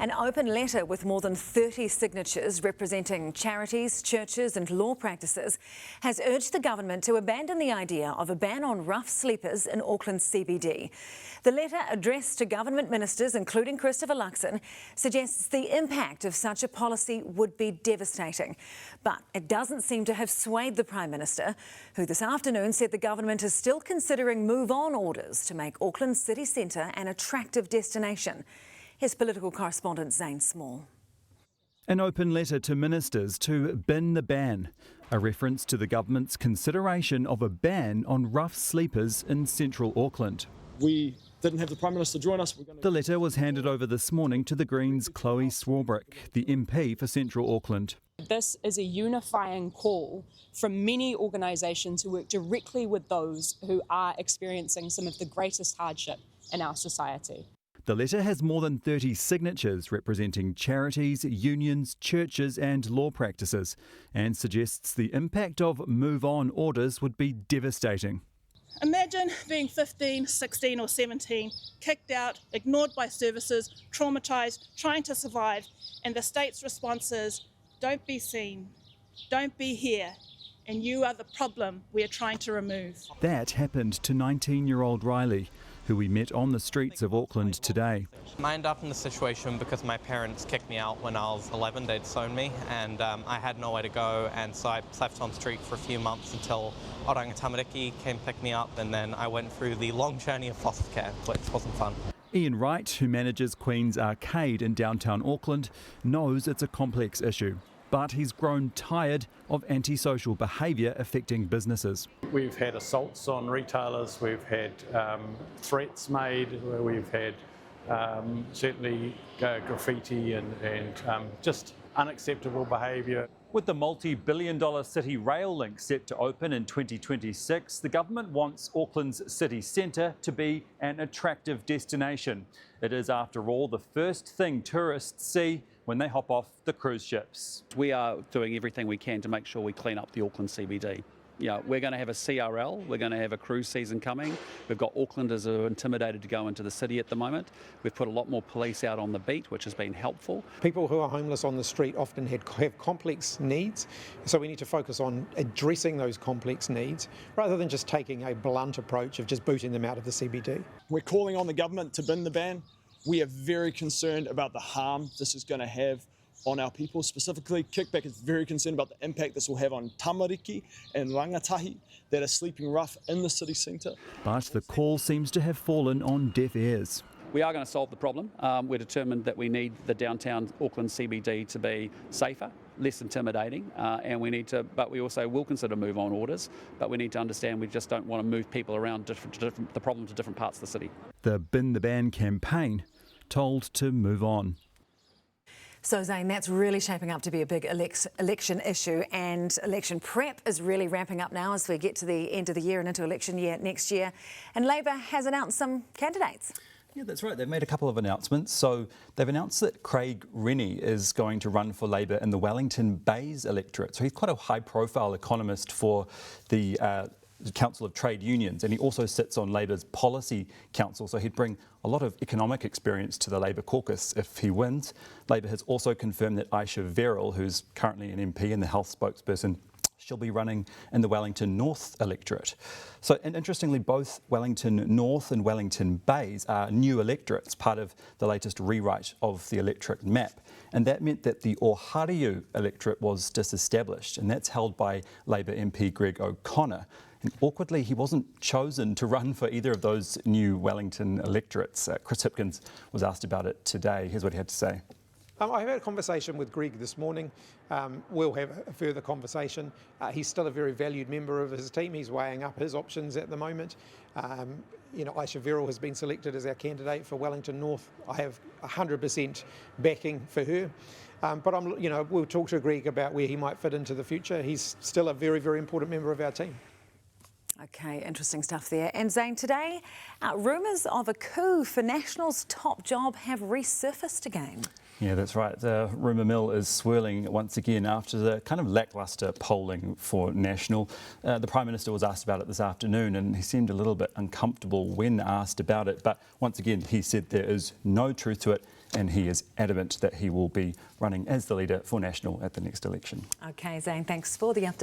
An open letter with more than 30 signatures representing charities, churches and law practices has urged the government to abandon the idea of a ban on rough sleepers in Auckland CBD. The letter, addressed to government ministers including Christopher Luxon, suggests the impact of such a policy would be devastating. But it doesn't seem to have swayed the Prime Minister, who this afternoon said the government is still considering move-on orders to make Auckland city centre an attractive destination. Here's political correspondent Zane Small. An open letter to ministers to bin the ban, a reference to the government's consideration of a ban on rough sleepers in central Auckland. We didn't have the Prime Minister join us. The letter was handed over this morning to the Greens' Chloe Swarbrick, the MP for central Auckland. This is a unifying call from many organisations who work directly with those who are experiencing some of the greatest hardship in our society. The letter has more than 30 signatures representing charities, unions, churches and law practices, and suggests the impact of move-on orders would be devastating. Imagine being 15, 16 or 17, kicked out, ignored by services, traumatised, trying to survive, and the state's response is, don't be seen, don't be here, and you are the problem we are trying to remove. That happened to 19-year-old Riley, who we met on the streets of Auckland today. I ended up in the situation because my parents kicked me out when I was 11. They'd disowned me and I had nowhere to go, and so I slept on the street for a few months until Oranga Tamariki came pick me up, and then I went through the long journey of foster care, which wasn't fun. Ian Wright, who manages Queen's Arcade in downtown Auckland, knows it's a complex issue, but he's grown tired of antisocial behaviour affecting businesses. We've had assaults on retailers, we've had threats made, we've had certainly graffiti and just unacceptable behaviour. With the multi-billion-dollar city rail link set to open in 2026, the government wants Auckland's city centre to be an attractive destination. It is, after all, the first thing tourists see when they hop off the cruise ships. We are doing everything we can to make sure we clean up the Auckland CBD. We're going to have a CRL, we're going to have a cruise season coming. We've got Aucklanders who are intimidated to go into the city at the moment. We've put a lot more police out on the beat, which has been helpful. People who are homeless on the street often have complex needs, so we need to focus on addressing those complex needs rather than just taking a blunt approach of just booting them out of the CBD. We're calling on the government to bin the ban. We are very concerned about the harm this is going to have on our people. Specifically, Kickback is very concerned about the impact this will have on tamariki and rangatahi that are sleeping rough in the city centre. But the call seems to have fallen on deaf ears. We are going to solve the problem. We're determined that we need the downtown Auckland CBD to be safer, less intimidating, and but we also will consider move-on orders, but we need to understand we just don't want to move people around the problem to different parts of the city. The Bin the Ban campaign told to move on. So, Zane, that's really shaping up to be a big election issue, and election prep is really ramping up now as we get to the end of the year and into election year next year. And Labor has announced some candidates. Yeah, that's right. They've made a couple of announcements. So they've announced that Craig Rennie is going to run for Labor in the Wellington Bays electorate. So he's quite a high-profile economist for the Council of Trade Unions, and he also sits on Labor's Policy Council, so he'd bring a lot of economic experience to the Labor caucus if he wins. Labor has also confirmed that Aisha Verrill, who's currently an MP and the health spokesperson, she'll be running in the Wellington North electorate. So, and interestingly, both Wellington North and Wellington Bays are new electorates, part of the latest rewrite of the electorate map. And that meant that the Ohariu electorate was disestablished, and that's held by Labor MP Greg O'Connor. And awkwardly, he wasn't chosen to run for either of those new Wellington electorates. Chris Hipkins was asked about it today. Here's what he had to say. I had a conversation with Greg this morning. We'll have a further conversation. He's still a very valued member of his team. He's weighing up his options at the moment. Aisha Verrill has been selected as our candidate for Wellington North. I have 100% backing for her. But we'll talk to Greg about where he might fit into the future. He's still a very, very important member of our team. Okay, interesting stuff there. And Zane, today, rumours of a coup for National's top job have resurfaced again. Yeah, that's right. The rumour mill is swirling once again after the kind of lacklustre polling for National. The Prime Minister was asked about it this afternoon and he seemed a little bit uncomfortable when asked about it. But once again, he said there is no truth to it and he is adamant that he will be running as the leader for National at the next election. OK, Zane, thanks for the update.